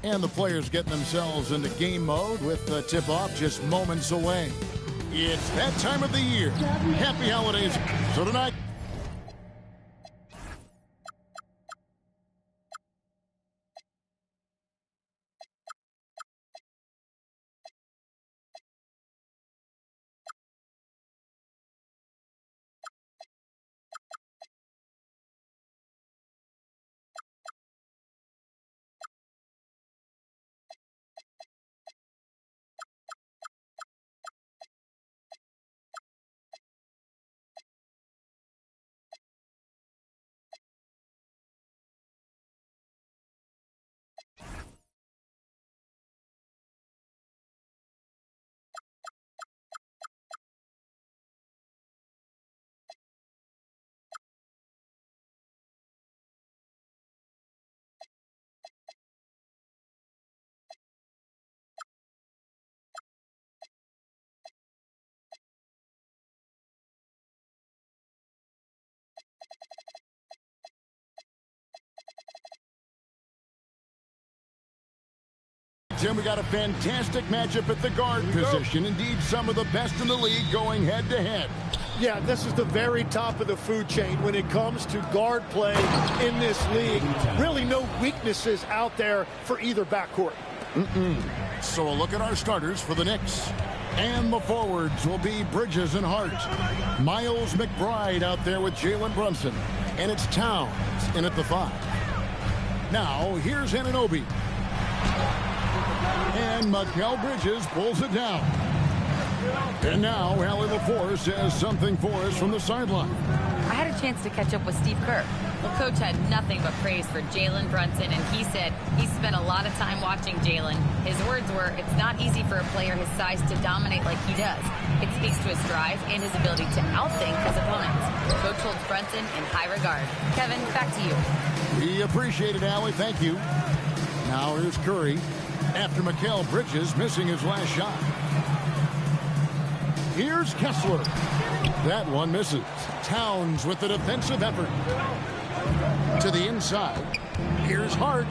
And the players getting themselves into game mode with the tip-off just moments away. It's that time of the year. Happy holidays. So tonight... Jim, we got a fantastic matchup at the guard position. Indeed, some of the best in the league going head-to-head. Yeah, this is the very top of the food chain when it comes to guard play in this league. Really no weaknesses out there for either backcourt. So a look at our starters for the Knicks. And the forwards will be Bridges and Hart. Miles McBride out there with Jalen Brunson. And it's Towns in at the 5. Now, here's Anunoby. And Mikal Bridges pulls it down. And now Allie LaForce has something for us from the sideline. I had a chance to catch up with Steve Kerr. The coach had nothing but praise for Jalen Brunson, and he said he spent a lot of time watching Jalen. His words were, it's not easy for a player his size to dominate like he does. It speaks to his drive and his ability to outthink his opponents. Coach holds Brunson in high regard. Kevin, back to you. We appreciate it, Allie. Thank you. Now here's Curry after Mikal Bridges missing his last shot. Here's Kessler. That one misses. Towns with the defensive effort. To the inside. Here's Hart.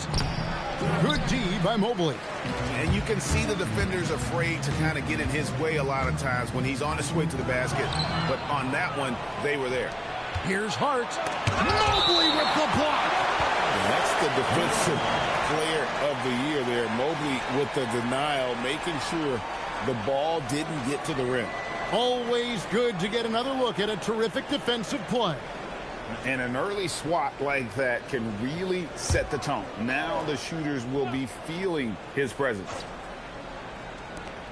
Good D by Mobley. And you can see the defenders afraid to kind of get in his way a lot of times when he's on his way to the basket. But on that one, they were there. Here's Hart. Mobley with the block. And that's the defensive player of the year there. Mobley with the denial, making sure the ball didn't get to the rim. Always good to get another look at a terrific defensive play. And an early swat like that can really set the tone. Now the shooters will be feeling his presence.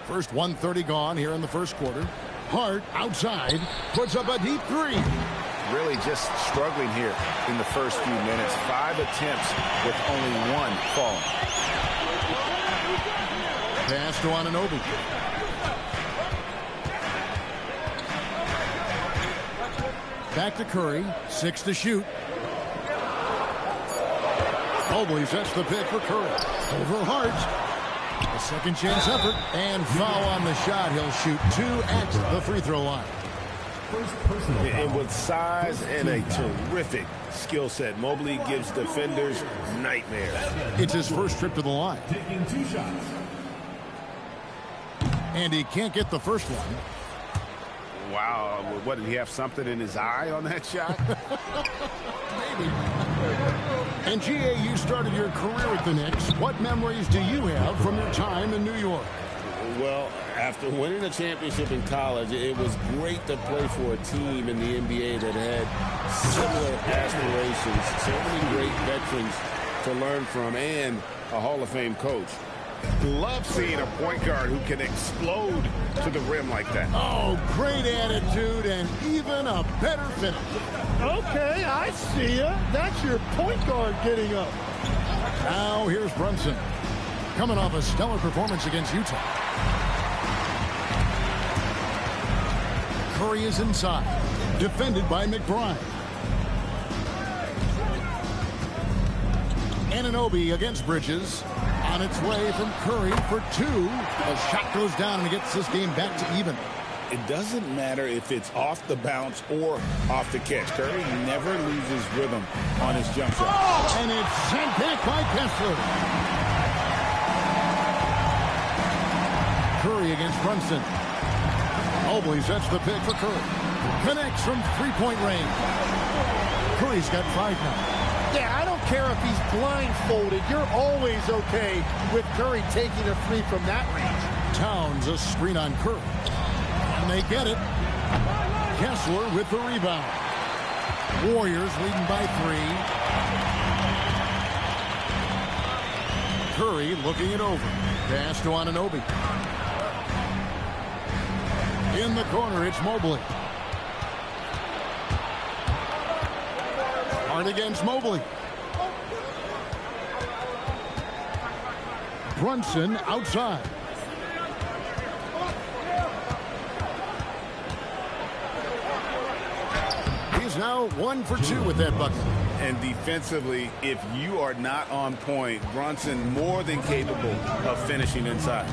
First 1:30 gone here in the first quarter. Hart outside puts up a deep 3. Really just struggling here in the first few minutes. 5 attempts with only 1 falling. Pass to Anunoby. Back to Curry. 6 to shoot. Mobley sets the pick for Curry. Over Hart. A second chance effort. And foul on the shot. He'll shoot 2 at the free throw line. And with size and a terrific skill set, Mobley gives defenders nightmares. It's his first trip to the line. And he can't get the first one. Wow, what, did he have something in his eye on that shot? Maybe. And G.A., you started your career with the Knicks. What memories do you have from your time in New York? Well, after winning a championship in college, it was great to play for a team in the NBA that had similar aspirations, so many great veterans to learn from, and a Hall of Fame coach. Love seeing a point guard who can explode to the rim like that. Oh, great attitude and even a better finish. Okay, I see ya. That's your point guard getting up. Now here's Brunson, coming off a stellar performance against Utah. Curry is inside, defended by McBride. Anunoby against Bridges. On its way from Curry for 2. A shot goes down and it gets this game back to even. It doesn't matter if it's off the bounce or off the catch. Curry never loses rhythm on his jump shot. Oh! And it's sent back by Kessler. Curry against Brunson. Mobley sets the pick for Curry. Connects from three-point range. Curry's got 5 now. Yeah, I don't care if he's blindfolded. You're always okay with Curry taking a three from that range. Towns a screen on Curry. And they get it. Kessler with the rebound. Warriors leading by 3. Curry looking it over. Pass to Anunoby. In the corner, it's Mobley. Hard against Mobley. Brunson outside. He's now 1 for 2 with that bucket. And defensively, if you are not on point, Brunson more than capable of finishing inside.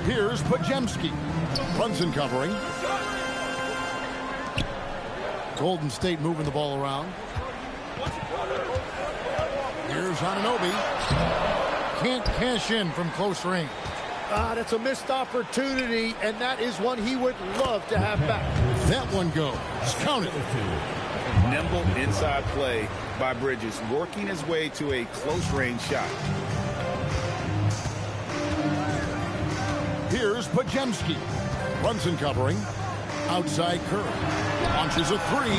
Here's Podziemski. Brunson covering. Golden State moving the ball around. Here's Anunoby. Can't cash in from close range. That's a missed opportunity, and that is one he would love to have back. That one goes. Count it. Nimble inside play by Bridges, working his way to a close-range shot. Here's Podziemski. Brunson covering. Outside Curry. Launches a 3.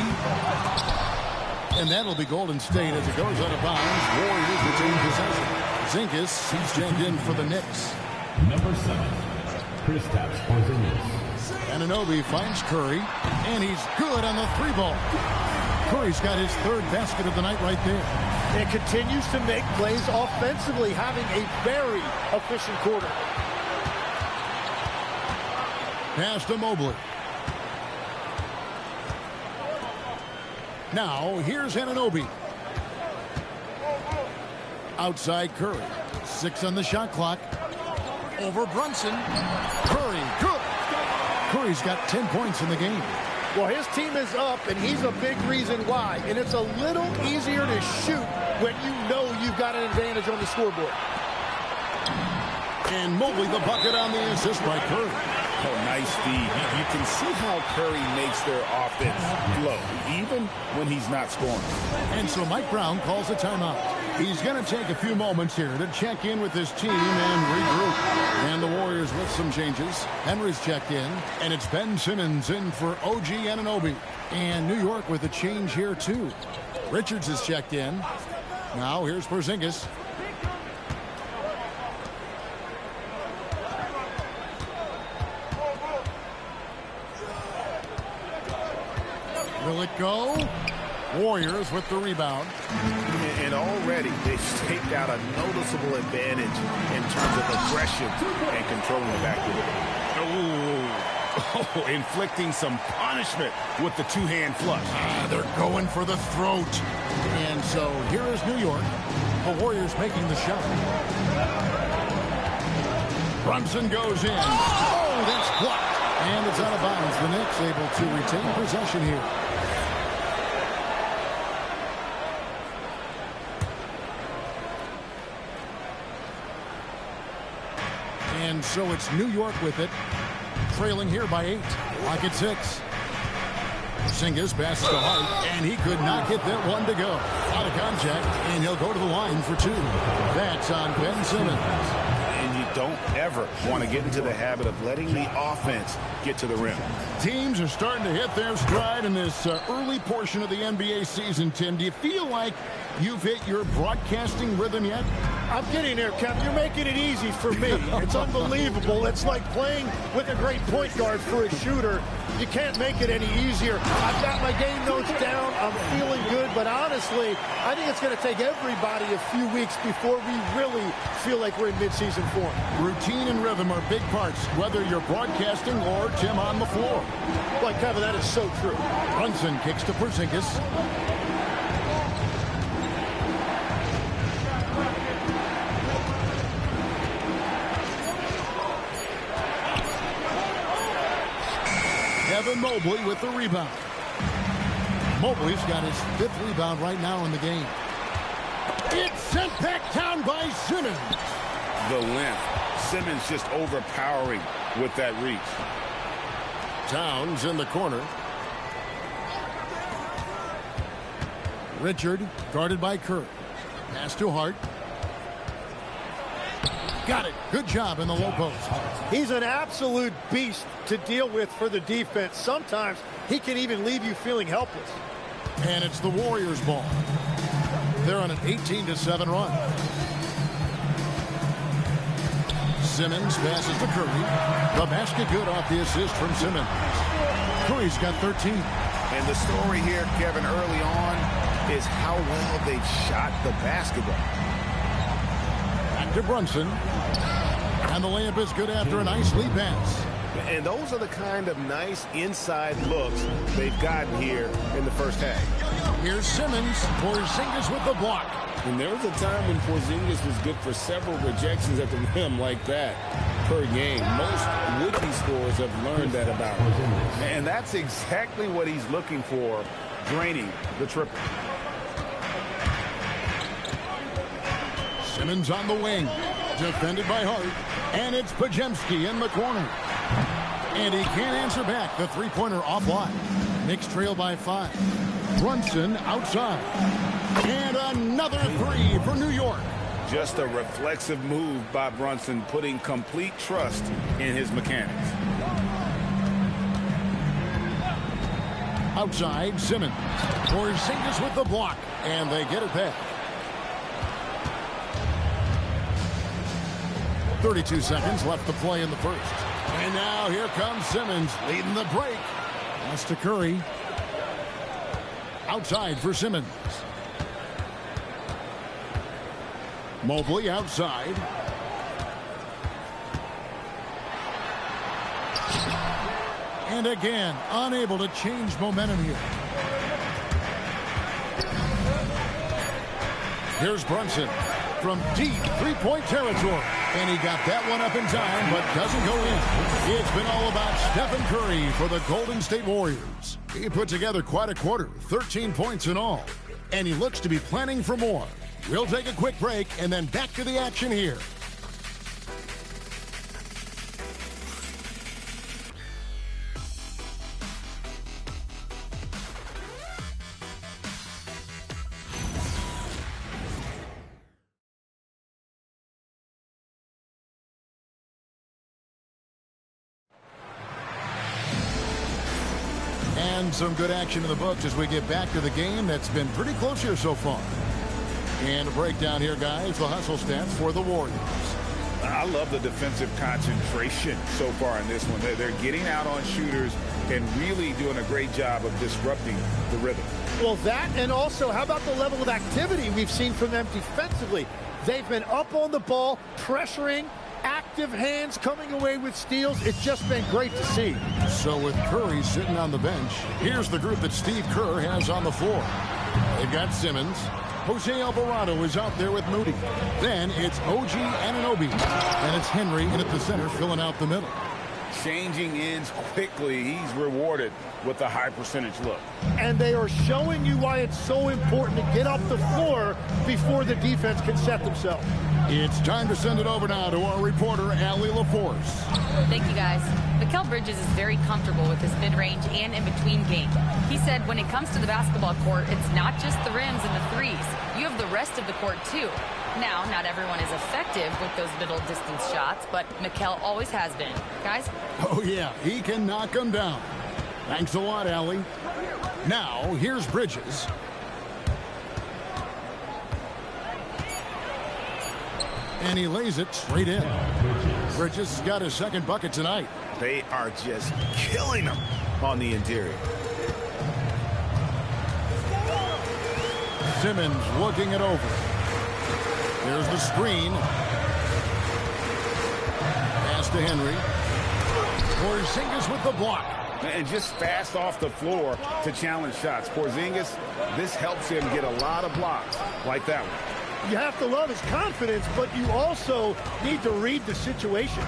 And that'll be Golden State as it goes out of bounds. Warriors retain possession. Zingas, he's jammed in for the Knicks. Number 7, Kristaps Porzingis. Anunoby finds Curry, and he's good on the 3-ball. Curry's got his 3rd basket of the night right there. And continues to make plays offensively, having a very efficient quarter. Pass to Mobley. Now, here's Anunoby. Outside Curry. 6 on the shot clock. Over Brunson. Curry, good. Curry's got 10 points in the game. Well, his team is up, and he's a big reason why. And it's a little easier to shoot when you know you've got an advantage on the scoreboard. And Mobley the bucket on the assist by Curry. Oh, nice feed. You can see how Curry makes their offense flow, even when he's not scoring. And so Mike Brown calls a timeout. He's going to take a few moments here to check in with his team and regroup. And the Warriors with some changes. Henry's checked in, and it's Ben Simmons in for OG Anunoby. And New York with a change here, too. Richards is checked in. Now here's Porzingis. Will it go? Warriors with the rebound. And already they've staked out a noticeable advantage in terms of aggression and controlling the backcourt. Oh, inflicting some punishment with the 2-hand flush. They're going for the throat. And so here is New York. The Warriors making the shot. Brunson goes in. Oh, that's blocked. And it's out of bounds. The Knicks able to retain possession here. And so it's New York with it. Trailing here by 8. Clock at 6. Porzingis passes to Hart, and he could not get that one to go. Out of contact, and he'll go to the line for 2. That's on Ben Simmons. And you don't ever want to get into the habit of letting the offense get to the rim. Teams are starting to hit their stride in this early portion of the NBA season, Tim. Do you feel like you've hit your broadcasting rhythm yet? I'm getting there, Kevin. You're making it easy for me. It's unbelievable. It's like playing with a great point guard for a shooter. You can't make it any easier. I've got my game notes down. I'm feeling good, but honestly, I think it's going to take everybody a few weeks before we really feel like we're in midseason form. Routine and rhythm are big parts, whether you're broadcasting or Tim on the floor. Well, Kevin, that is so true. Brunson kicks to Porzingis. Evan Mobley with the rebound. Mobley's got his 5th rebound right now in the game. It's sent back down by Simmons. the length. Simmons just overpowering with that reach. Towns in the corner. Richard guarded by Kerr. Pass to Hart. Got it. Good job in the low post. He's an absolute beast to deal with for the defense. Sometimes he can even leave you feeling helpless. And it's the Warriors' ball. They're on an 18-7 run. Simmons passes to Curry. The basket good off the assist from Simmons. Curry's got 13. And the story here, Kevin, early on is how well they've shot the basketball. Back to Brunson. And the layup is good after a nice lead pass. And those are the kind of nice inside looks they've gotten here in the first half. Here's Simmons. Porzingis with the block. And there was a time when Porzingis was good for several rejections at the rim like that per game. Most would-be scorers have learned that about him. And that's exactly what he's looking for, draining the triple. Simmons on the wing. Defended by Hart. And it's Podziemski in the corner. And he can't answer back. The three-pointer offline. Knicks trail by 5. Brunson outside. And another three for New York. Just a reflexive move by Brunson, putting complete trust in his mechanics. Outside, Simmons. Porzingis with the block. And they get it back. 32 seconds left to play in the first. And now here comes Simmons leading the break. Pass to Curry. Outside for Simmons. Mobley outside. And again, unable to change momentum here. Here's Brunson from deep three-point territory. And he got that one up in time, but doesn't go in. It's been all about Stephen Curry for the Golden State Warriors. He put together quite a quarter, 13 points in all. And he looks to be planning for more. We'll take a quick break and then back to the action here. And some good action in the books as we get back to the game that's been pretty close here so far. And a breakdown here, guys, the hustle stats for the Warriors. I love the defensive concentration so far in this one. They're getting out on shooters and really doing a great job of disrupting the rhythm. Well, that, and also, how about the level of activity we've seen from them defensively? They've been up on the ball, pressuring, active hands coming away with steals. It's just been great to see. So with Curry sitting on the bench, here's the group that Steve Kerr has on the floor. They've got Simmons. Jose Alvarado is out there with Moody. Then it's OG Anunoby. And it's Henry in at the center filling out the middle. Changing ends quickly. He's rewarded with a high percentage look. And they are showing you why it's so important to get off the floor before the defense can set themselves. It's time to send it over now to our reporter, Allie LaForce. Thank you, guys. Mikal Bridges is very comfortable with his mid-range and in-between game. He said when it comes to the basketball court, it's not just the rims and the threes. You have the rest of the court, too. Now, not everyone is effective with those middle-distance shots, but Mikal always has been. Guys? Oh, yeah, he can knock them down. Thanks a lot, Allie. Now, here's Bridges. And he lays it straight in. Bridges has got his second bucket tonight. They are just killing them on the interior. Simmons looking it over. There's the screen. Pass to Henry. Porzingis with the block. And just fast off the floor to challenge shots. Porzingis, this helps him get a lot of blocks like that one. You have to love his confidence, but you also need to read the situation.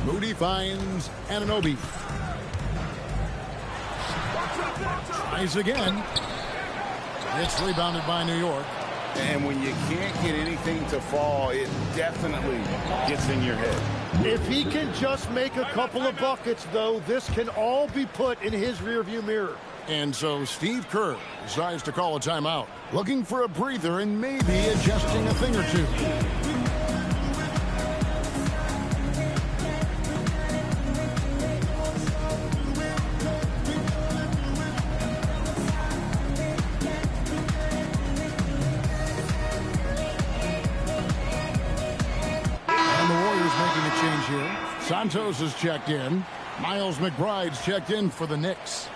Moody finds Anunoby. Tries again. It's rebounded by New York. And when you can't get anything to fall, it definitely gets in your head. If he can just make a couple of buckets, though, this can all be put in his rearview mirror. And so Steve Kerr decides to call a timeout, looking for a breather and maybe adjusting a thing or two. Here. Santos is checked in. Miles McBride's checked in for the Knicks.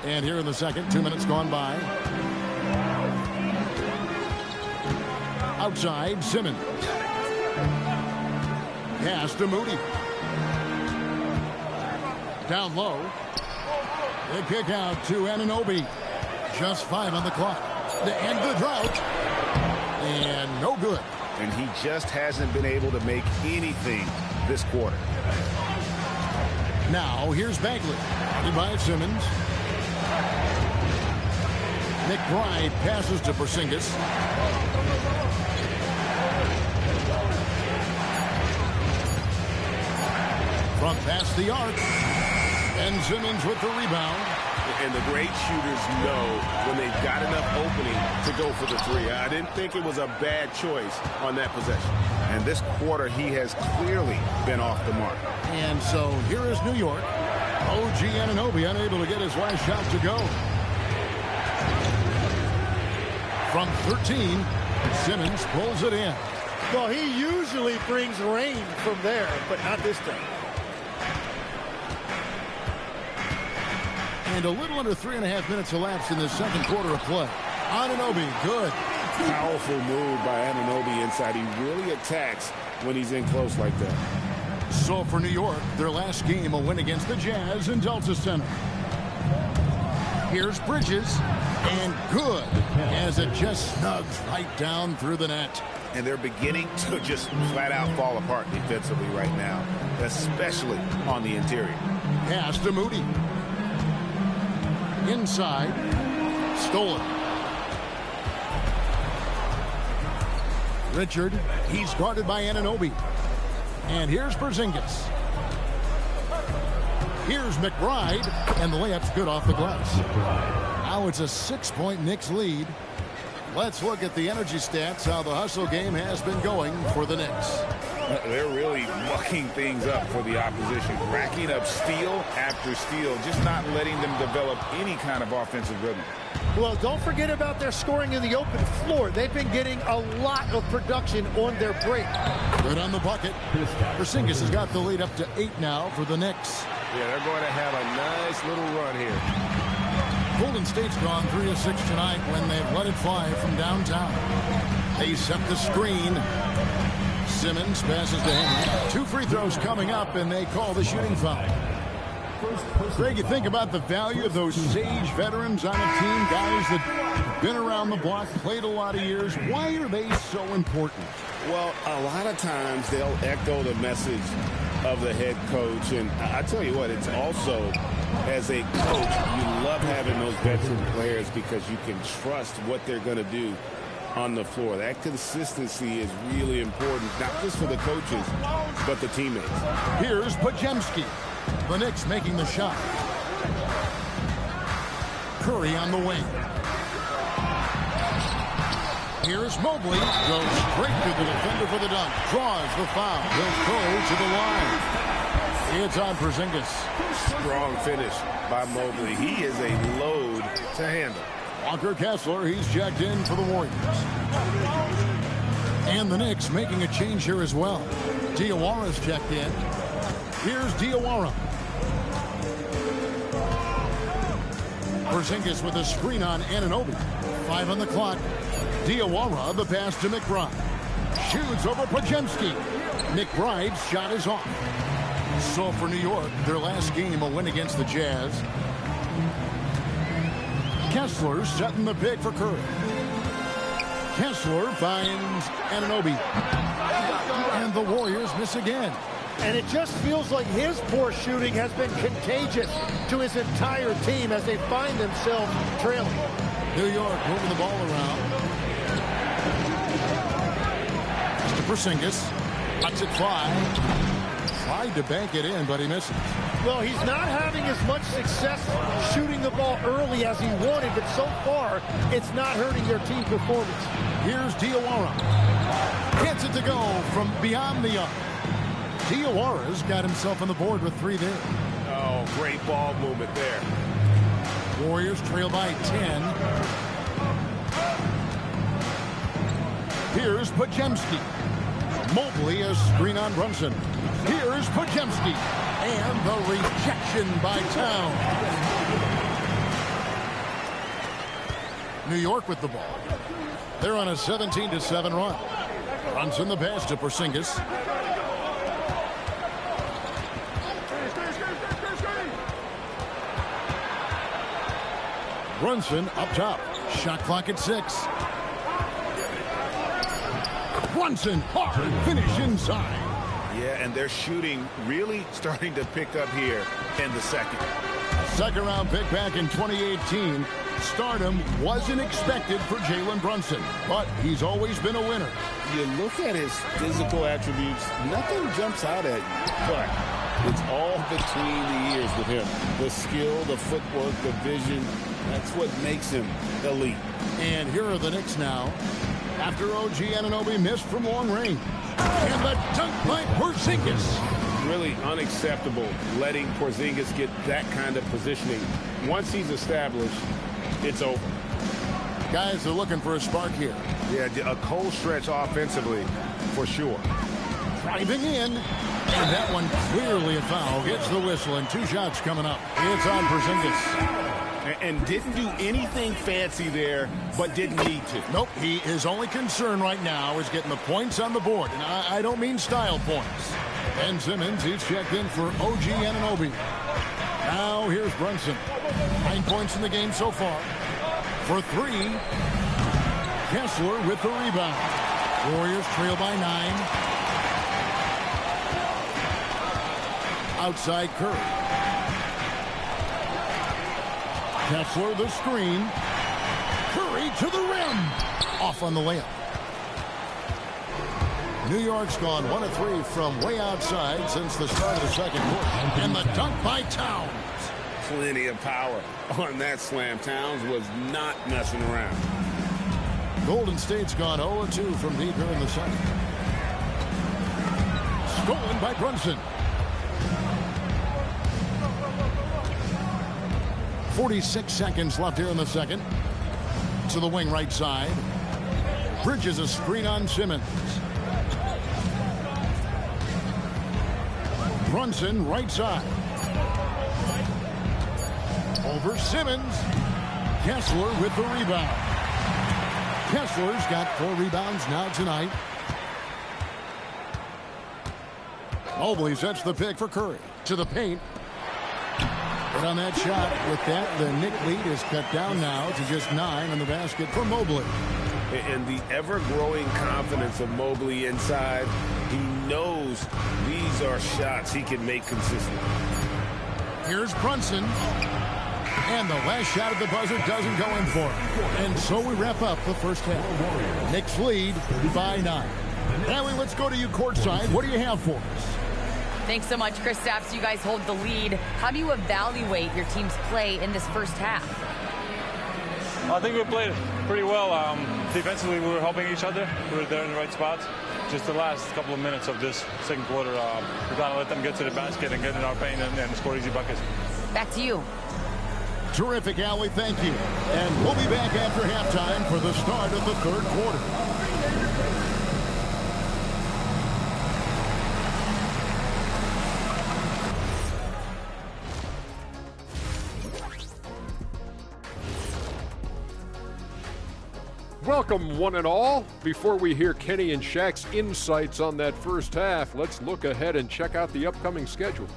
And here in the second, 2 minutes gone by. Outside, Simmons. Pass to Moody. Down low. The kick out to Anunoby. Just 5 on the clock. The end of the drought. And no good. And he just hasn't been able to make anything this quarter. Now here's Bagley. By Simmons. McBride passes to Porzingis. Front past the arc. And Simmons with the rebound. And the great shooters know when they've got enough opening to go for the three. I didn't think it was a bad choice on that possession. And this quarter, he has clearly been off the mark. And so here is New York. OG Anunoby unable to get his last shot to go. From 13, Simmons pulls it in. Well, he usually brings rain from there, but not this time. And a little under 3.5 minutes elapsed in the second quarter of play. Anunoby, good. Powerful move by Anunoby inside. He really attacks when he's in close like that. So for New York, their last game, a win against the Jazz in Delta Center. Here's Bridges, and good, as it just snugs right down through the net. And they're beginning to just flat out fall apart defensively right now, especially on the interior. Pass to Moody. Inside, stolen. Richard, he's guarded by Anunoby. And here's Porzingis. Here's McBride, and the layup's good off the glass. Now it's a 6-point Knicks lead. Let's look at the energy stats, how the hustle game has been going for the Knicks. They're really mucking things up for the opposition, racking up steal after steal, just not letting them develop any kind of offensive rhythm. Well, don't forget about their scoring in the open floor. They've been getting a lot of production on their break. Good on the bucket. Porzingis has got the lead up to 8 now for the Knicks. Yeah, they're going to have a nice little run here. Golden State's gone 3 of 6 tonight when they've let it fly from downtown. They set the screen. Simmons passes to him. 2 free throws coming up, and they call the shooting foul. Greg, you think about the value of those sage veterans on a team, guys that have been around the block, played a lot of years. Why are they so important? Well, a lot of times they'll echo the message of the head coach. And I tell you what, it's also, as a coach, you love having those veteran players because you can trust what they're going to do on the floor. That consistency is really important, not just for the coaches, but the teammates. Here's Podziemski. The Knicks making the shot. Curry on the wing. Here's Mobley. Goes straight to the defender for the dunk. Draws the foul. He'll go to the line. It's on Porzingis. Strong finish by Mobley. He is a load to handle. Walker Kessler, he's checked in for the Warriors. And the Knicks making a change here as well. Diawara's checked in. Here's Diawara. Porzingis with a screen on Anunoby. 5 on the clock. Diawara, the pass to McBride. Shoots over Podziemski. McBride's shot is off. So for New York, their last game, a win against the Jazz. Kessler setting the pick for Curry. Kessler finds Anunoby. And the Warriors miss again. And it just feels like his poor shooting has been contagious to his entire team as they find themselves trailing. New York moving the ball around. To Porzingis. Lets it fly. Tried to bank it in, but he misses. Well, he's not having as much success shooting the ball early as he wanted, but so far, it's not hurting their team performance. Here's Diawara. Gets it to go from beyond the arc. Diawara's got himself on the board with 3 there. Oh, great ball movement there. Warriors trail by 10. Here's Podziemski. Mobley a screen on Brunson. Here's Podziemski. And the rejection by Town. New York with the ball. They're on a 17-7 run. Brunson the pass to Porzingis. Brunson up top. Shot clock at 6. Brunson hard finish inside. Yeah, and their shooting really starting to pick up here in the second. Second round pick back in 2018. Stardom wasn't expected for Jalen Brunson, but he's always been a winner. You look at his physical attributes, nothing jumps out at you, but it's all between the ears with him. The skill, the footwork, the vision, that's what makes him elite. And here are the Knicks now. After OG Anunoby missed from long range. And the dunk by Porzingis. Really unacceptable letting Porzingis get that kind of positioning. Once he's established, it's over. Guys are looking for a spark here. Yeah, a cold stretch offensively, for sure. Driving in. And that one clearly a foul. Gets the whistle and 2 shots coming up. It's on Porzingis. And didn't do anything fancy there, but didn't need to. Nope, his only concern right now is getting the points on the board. And I don't mean style points. Ben Simmons, he's checked in for OG Anunoby. Now here's Brunson. 9 points in the game so far. For 3, Kessler with the rebound. Warriors trail by 9. Outside Curry. Kessler the screen. Curry to the rim. Off on the layup. New York's gone 1 of 3 from way outside since the start of the second quarter. And the dunk by Towns. Plenty of power on that slam. Towns was not messing around. Golden State's gone 0 of 2 from deep here in the second. Stolen by Brunson. 46 seconds left here in the second. To the wing right side. Bridges a screen on Simmons. Brunson right side. Over Simmons. Kessler with the rebound. Kessler's got 4 rebounds now tonight. Mobley sets the pick for Curry. To the paint. But on that shot, with that, the Knick lead is cut down now to just 9 on the basket for Mobley. And the ever-growing confidence of Mobley inside, he knows these are shots he can make consistently. Here's Brunson. And the last shot at the buzzer doesn't go in for him. And so we wrap up the first half. Knicks lead by 9. Allie, let's go to you courtside. What do you have for us? Thanks so much, Kristaps. You guys hold the lead. How do you evaluate your team's play in this first half? I think we played pretty well. Defensively, we were helping each other. We were there in the right spots. Just the last couple of minutes of this second quarter, we got to let them get to the basket and get in our paint and score easy buckets. Back to you. Terrific, Allie. Thank you. And we'll be back after halftime for the start of the third quarter. Welcome, one and all. Before we hear Kenny and Shaq's insights on that first half, let's look ahead and check out the upcoming schedule.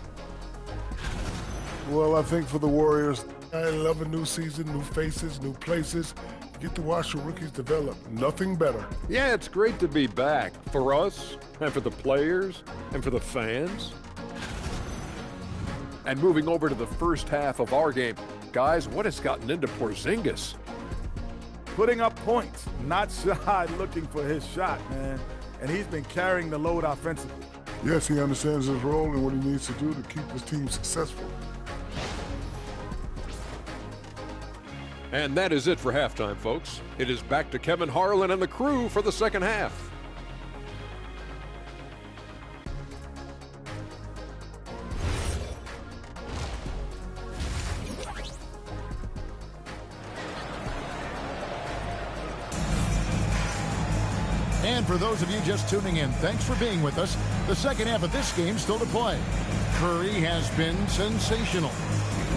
Well, I think for the Warriors, I love a new season, new faces, new places. You Get to watch the rookies develop. Nothing better. Yeah, it's great to be back for us and for the players and for the fans. And moving over to the first half of our game, guys, what has gotten into Porzingis? Putting up points, not shy looking for his shot, man. And he's been carrying the load offensively. Yes, he understands his role and what he needs to do to keep his team successful. And that is it for halftime, folks. It is back to Kevin Harlan and the crew for the second half. And for those of you just tuning in, thanks for being with us. The second half of this game still to play. Curry has been sensational.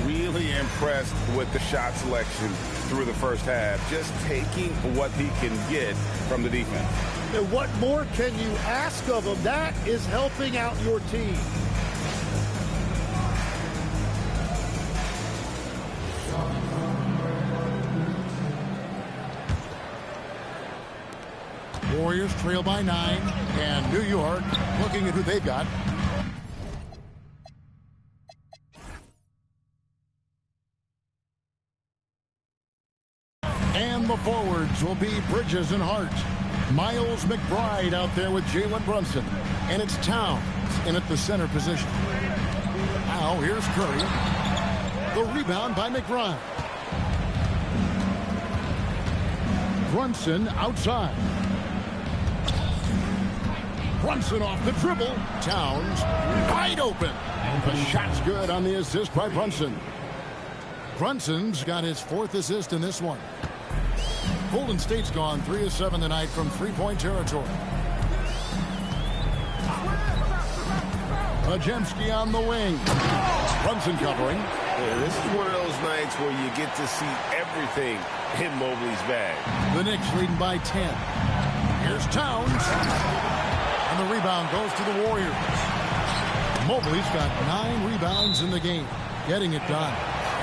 Really impressed with the shot selection through the first half. Just taking what he can get from the defense. And what more can you ask of him? That is helping out your team. Warriors trail by 9, and New York looking at who they've got. And the forwards will be Bridges and Hart. Miles McBride out there with Jalen Brunson. And it's Towns in at the center position. Now here's Curry. The rebound by McBride. Brunson outside. Brunson off the dribble. Towns wide open. The shot's good on the assist by Brunson. Brunson's got his 4th assist in this one. Golden State's gone 3 of 7 tonight from three-point territory. Podziemski on the wing. Brunson covering. Yeah, this is one of those nights where you get to see everything in Mobley's bag. The Knicks leading by 10. Here's Towns. And the rebound goes to the Warriors. Mobley's got 9 rebounds in the game, getting it done.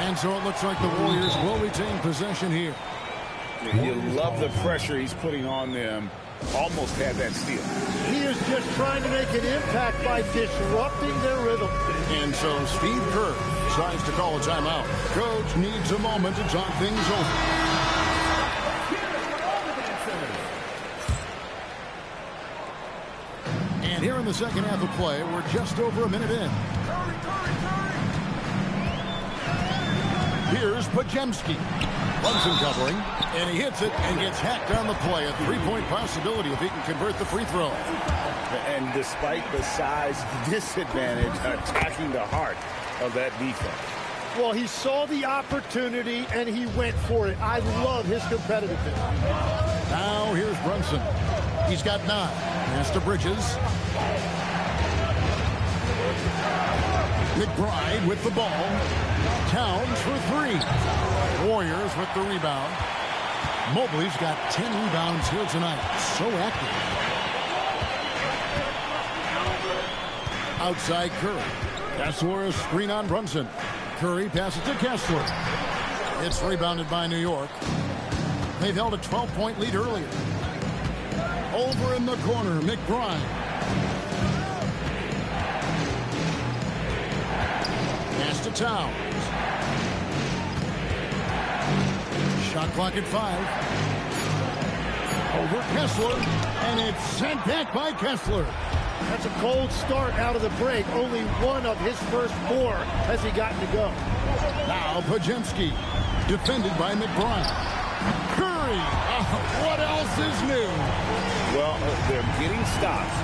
And so it looks like the Warriors will retain possession here. You love the pressure he's putting on them. Almost had that steal. He is just trying to make an impact by disrupting their rhythm. And so Steve Kerr decides to call a timeout. Coach needs a moment to talk things over. And here in the second half of play, we're just over a minute in. Here's Podziemski. Brunson covering, and he hits it and gets hacked on the play. A 3-point possibility if he can convert the free throw. And despite the size disadvantage, attacking the heart of that defense. Well, he saw the opportunity, and he went for it. I love his competitiveness. Now here's Brunson. He's got 9. Pass to Bridges. McBride with the ball. Towns for 3. Warriors with the rebound. Mobley's got 10 rebounds here tonight. So active. Outside Curry. Kessler, a screen on Brunson. Curry passes to Kessler. It's rebounded by New York. They've held a 12-point lead earlier. Over in the corner, McBride. Pass to Towns. Shot clock at 5. Over Kessler, and it's sent back by Kessler. That's a cold start out of the break. Only one of his first 4 has he gotten to go. Now Podziemski, defended by McBride. Curry, what else is new? Well, they're getting stops,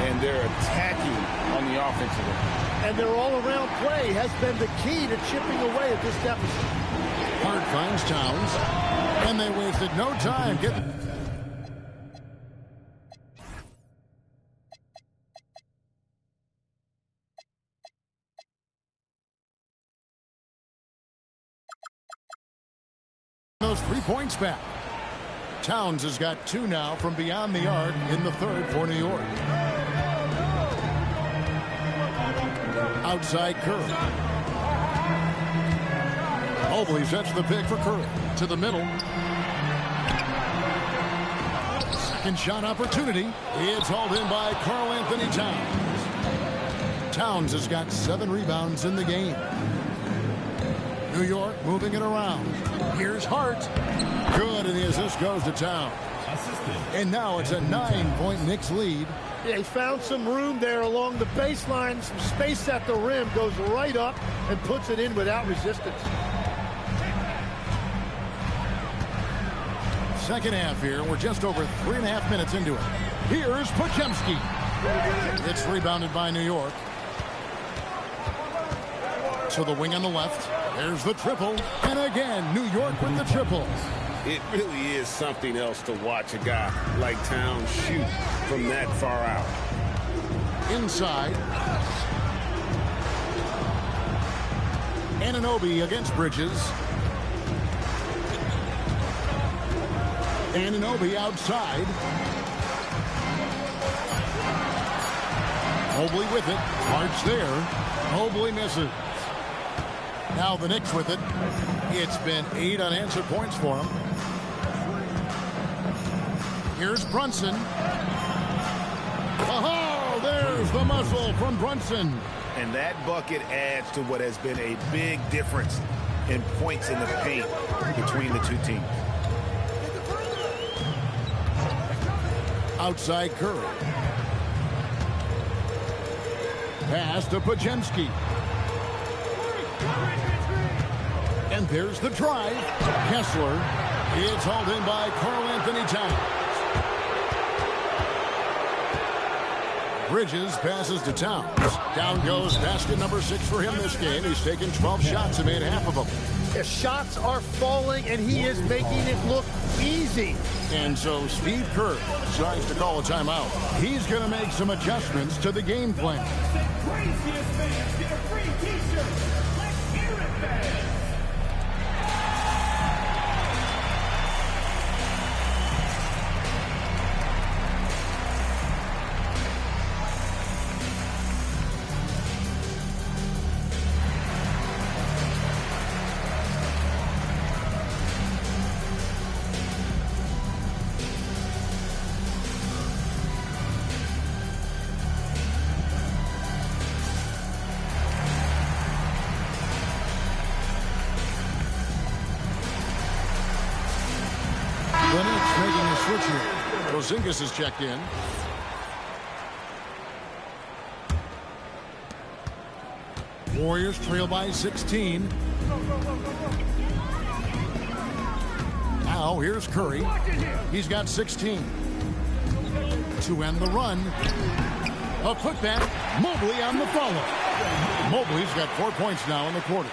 and they're attacking on the offensive end. And their all-around play has been the key to chipping away at this deficit. Hart finds Towns, and they wasted no time. Those 3 points back. Towns has got 2 now from beyond the arc in the third for New York. Outside Curry. Mobley sets the pick for Curry. To the middle. Second shot opportunity. It's hauled in by Karl-Anthony Towns. Towns has got 7 rebounds in the game. New York moving it around. Here's Hart. Good, and the assist goes to Towns. And now it's a 9-point Knicks lead. They found some room there along the baseline. Some space at the rim. Goes right up and puts it in without resistance. Second half here. We're just over 3.5 minutes into it. Here's Podziemski. It's rebounded by New York. So the wing on the left. There's the triple. And again, New York with the triple. It really is something else to watch a guy like Towns shoot from that far out. Inside. Anunoby against Bridges. Anunoby outside. Mobley with it. Hart's there. Mobley misses. Now the Knicks with it. It's been 8 unanswered points for him. Here's Brunson. Oh, there's the muscle from Brunson. And that bucket adds to what has been a big difference in points in the paint between the two teams. Outside Curry. Pass to Podziemski. And there's the drive. Kessler. It's hauled in by Karl-Anthony Towns. Bridges passes to Towns. Down goes basket number 6 for him this game. He's taken 12 shots and made half of them. The shots are falling, and he is making it look easy. And so Steve Kerr decides to call a timeout. He's going to make some adjustments to the game plan. Craziest fans get a free t-shirt. Let's hear it, fans. The Knicks making a switch here. Porzingis is checked in. Warriors trail by 16. Now here's Curry. He's got 16. To end the run. A putback. Mobley on the follow. Mobley's got 4 points now in the quarter.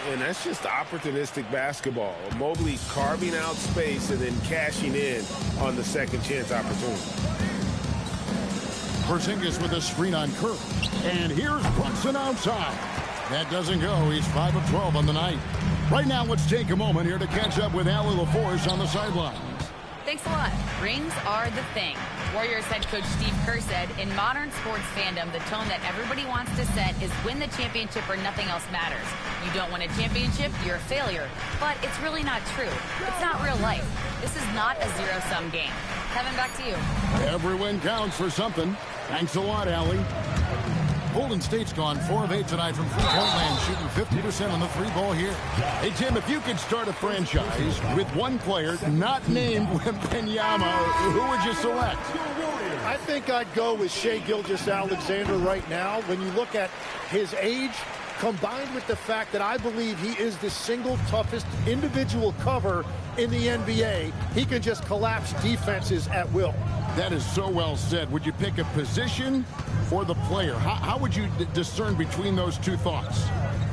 And that's just opportunistic basketball. Mobley carving out space and then cashing in on the second chance opportunity. Porzingis with a screen on Curry. And here's Brunson outside. That doesn't go. He's 5 of 12 on the night. Right now, let's take a moment here to catch up with Allie LaForce on the sideline. Thanks a lot. Rings are the thing. Warriors head coach Steve Kerr said, in modern sports fandom, the tone that everybody wants to set is win the championship or nothing else matters. You don't win a championship, you're a failure. But it's really not true. It's not real life. This is not a zero-sum game. Kevin, back to you. Every win counts for something. Thanks a lot, Allie. Golden State's gone 4 of 8 tonight from three-point land, shooting 50% on the 3-ball here. Hey, Tim, if you could start a franchise with one player not named Wembanyama, who would you select? I think I'd go with Shai Gilgeous-Alexander right now. When you look at his age, combined with the fact that I believe he is the single toughest individual cover in the NBA, he can just collapse defenses at will. That is so well said. Would you pick a position or the player? How would you discern between those two thoughts?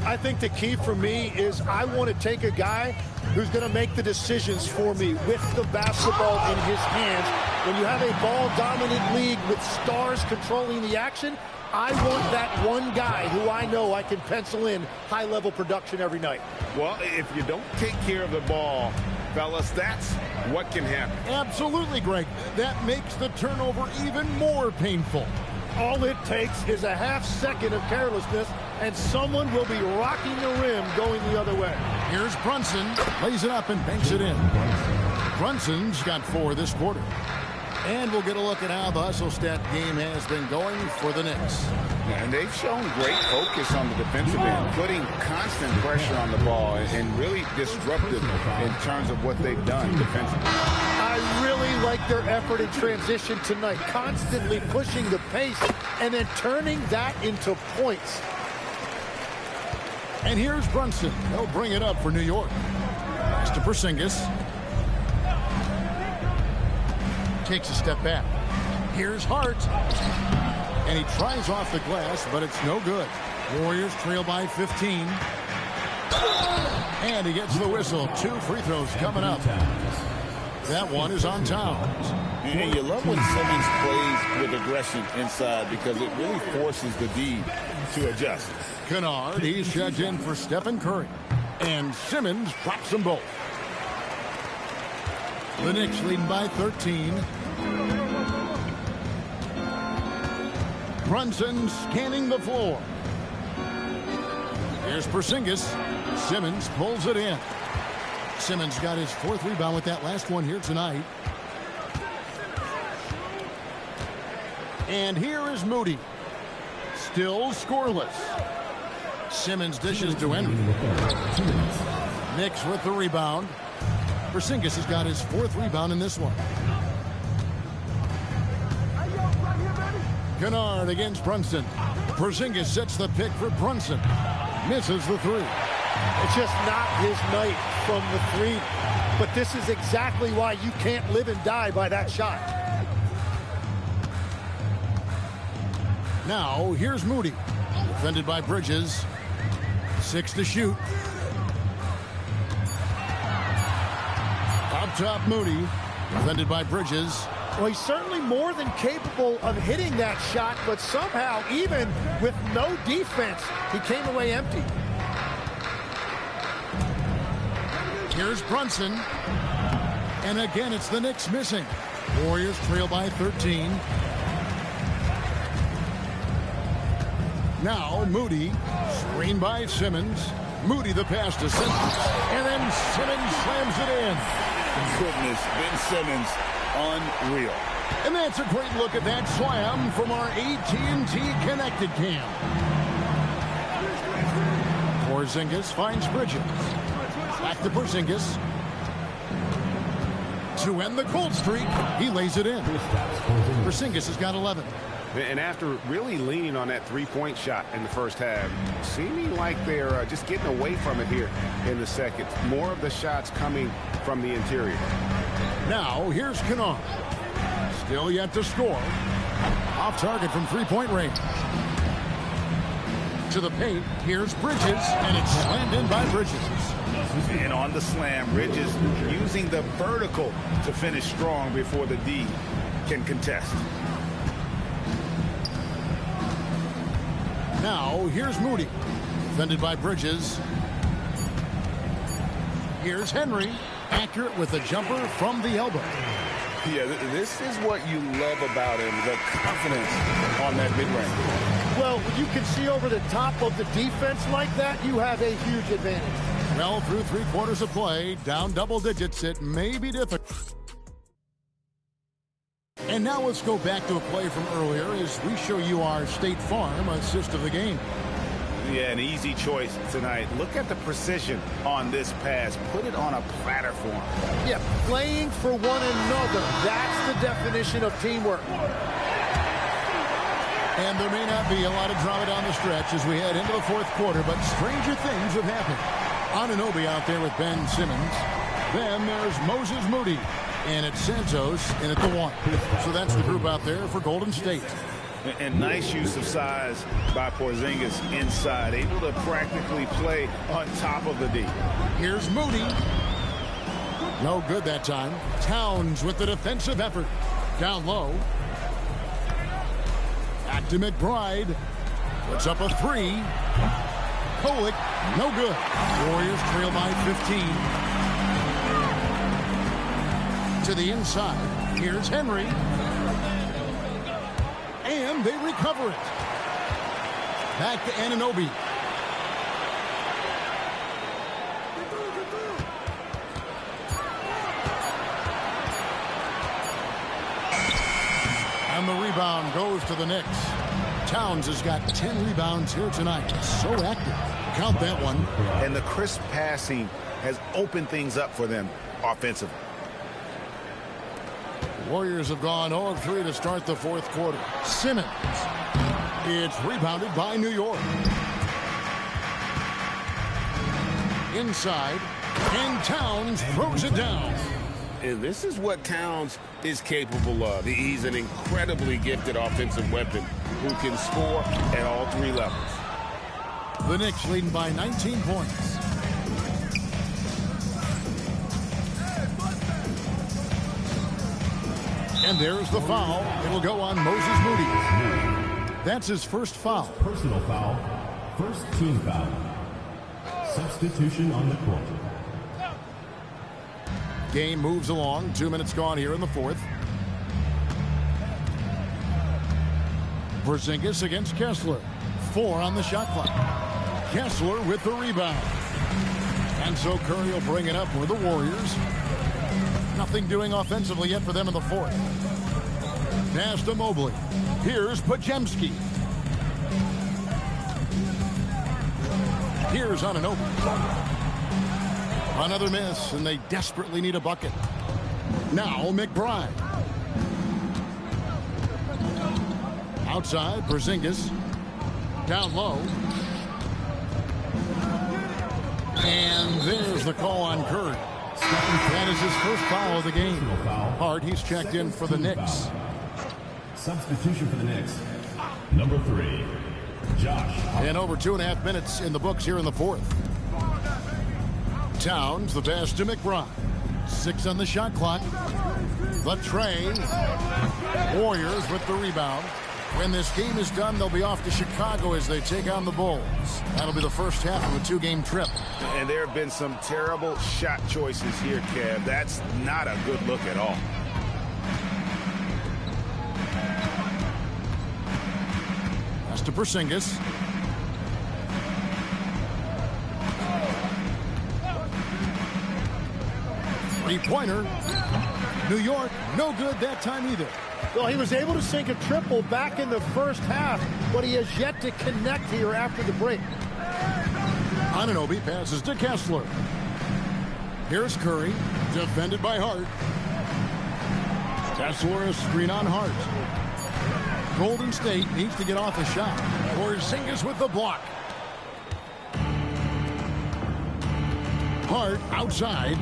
I think the key for me is I want to take a guy who's going to make the decisions for me with the basketball in his hands. When you have a ball-dominant league with stars controlling the action, I want that one guy who I know I can pencil in high-level production every night. Well, if you don't take care of the ball, fellas, that's what can happen. Absolutely, Greg. That makes the turnover even more painful. All it takes is a half second of carelessness, and someone will be rocking the rim going the other way. Here's Brunson. Lays it up and banks it in. Brunson's got 4 this quarter. And we'll get a look at how the Hustle-Stat game has been going for the Knicks. And they've shown great focus on the defensive end, putting constant pressure on the ball and really disruptive in terms of what they've done defensively. I really like their effort in transition tonight, constantly pushing the pace and then turning that into points. And here's Brunson. He'll bring it up for New York. Next to Porzingis. Takes a step back. Here's Hart. And he tries off the glass, but it's no good. Warriors trail by 15. And he gets the whistle. 2 free throws coming up. That one is on Towns. And you love when Simmons plays with aggression inside because it really forces the D to adjust. Kennard, he's checked in for Stephen Curry. And Simmons drops them both. The Knicks leading by 13. Brunson scanning the floor. Here's Porzingis. Simmons pulls it in. Simmons got his 4th rebound with that last one here tonight. And here is Moody. Still scoreless. Simmons dishes to Henry. Knicks with the rebound. Porzingis has got his 4th rebound in this one. Kennard against Brunson. Porzingis sets the pick for Brunson. Misses the 3. It's just not his night from the 3. But this is exactly why you can't live and die by that shot. Now, here's Moody. Defended by Bridges. 6 to shoot. Up top, Moody. Defended by Bridges. Well, he's certainly more than capable of hitting that shot, but somehow, even with no defense, he came away empty. Here's Brunson. And again, it's the Knicks missing. Warriors trail by 13. Now, Moody. Screen by Simmons. Moody the pass to Simmons. And then Simmons slams it in. Goodness, Ben Simmons, unreal. And that's a great look at that slam from our AT&T Connected Cam. Porzingis finds Bridges. Back to Porzingis. To end the cold streak, he lays it in. Porzingis has got 11. And after really leaning on that 3-point shot in the first half, seeming like they're just getting away from it here in the second. More of the shots coming from the interior. Now, here's Kennard. Still yet to score. Off target from 3-point range. To the paint, here's Bridges, and it's slammed in by Bridges. And on the slam, Bridges using the vertical to finish strong before the D can contest. Now, here's Moody. Defended by Bridges. Here's Henry. Accurate with a jumper from the elbow. Yeah, this is what you love about him, the confidence on that mid-range. Well, when you can see over the top of the defense like that, you have a huge advantage. Well, through 3 quarters of play, down double digits, it may be difficult. And now let's go back to a play from earlier as we show you our State Farm assist of the game. Yeah, an easy choice tonight. Look at the precision on this pass. Put it on a platter for him. Yeah, playing for one another. That's the definition of teamwork. And there may not be a lot of drama down the stretch as we head into the 4th quarter, but stranger things have happened. Anunoby out there with Ben Simmons. Then there's Moses Moody. And it's Santos in at the 1. So that's the group out there for Golden State. And nice use of size by Porzingis inside. Able to practically play on top of the D. Here's Moody. No good that time. Towns with the defensive effort. Down low. Back to McBride. Puts up a 3. Kolek, no good. Warriors trail by 15. To the inside. Here's Henry. And they recover it. Back to Anunoby. And the rebound goes to the Knicks. Towns has got 10 rebounds here tonight. So active. Count that one. And the crisp passing has opened things up for them offensively. Warriors have gone 0-3 to start the fourth quarter. Simmons. It's rebounded by New York. Inside, and Towns throws it down. And this is what Towns is capable of. He's an incredibly gifted offensive weapon who can score at all three levels. The Knicks leading by 19 points. And there's the foul. It'll go on Moses Moody. That's his first foul. Personal foul. First team foul. Substitution on the court. Game moves along. 2 minutes gone here in the fourth. Porzingis against Kessler. 4 on the shot clock. Kessler with the rebound. And so Curry will bring it up for the Warriors. Nothing doing offensively yet for them in the fourth. Pass to Mobley. Here's Podziemski. Here's Anunoby. Another miss, and they desperately need a bucket. Now McBride. Outside, Porzingis. Down low. And there's the call on Curry. That is his first foul of the game. Hart, he's checked in for the Knicks. Substitution for the Knicks. Number 3, Josh Hart. And over 2.5 minutes in the books here in the fourth. Towns, the pass to McBride. 6 on the shot clock. The train. Warriors with the rebound. When this game is done, they'll be off to Chicago as they take on the Bulls. That'll be the first half of a 2-game trip. And there have been some terrible shot choices here, Kev. That's not a good look at all. That's to Porzingis. Three-pointer. New York, no good that time either. Well, he was able to sink a triple back in the first half, but he has yet to connect here after the break. Anunoby passes to Kessler. Here's Curry, defended by Hart. Kessler, a screen on Hart. Golden State needs to get off a shot. Porzingis with the block. Hart outside.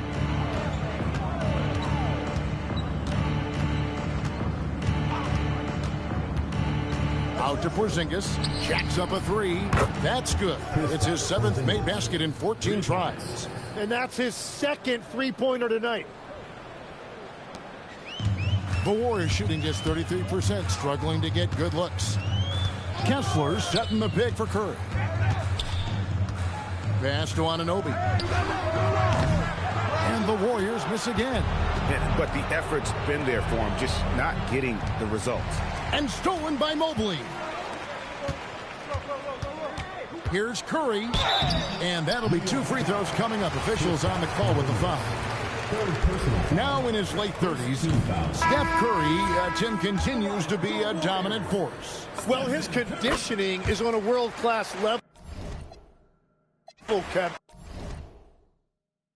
Out to Porzingis. Jacks up a 3. That's good. It's his 7th made basket in 14 tries. And that's his second three-pointer tonight. The Warriors shooting just 33%, struggling to get good looks. Kessler setting the pick for Curry. Pass to Anunoby. And the Warriors miss again. But the effort's been there for him, just not getting the results. And stolen by Mobley. Here's Curry. And that'll be 2 free throws coming up. Officials on the call with the foul. Now in his late 30s, Steph Curry, Tim, continues to be a dominant force. Well, his conditioning is on a world-class level, Kev.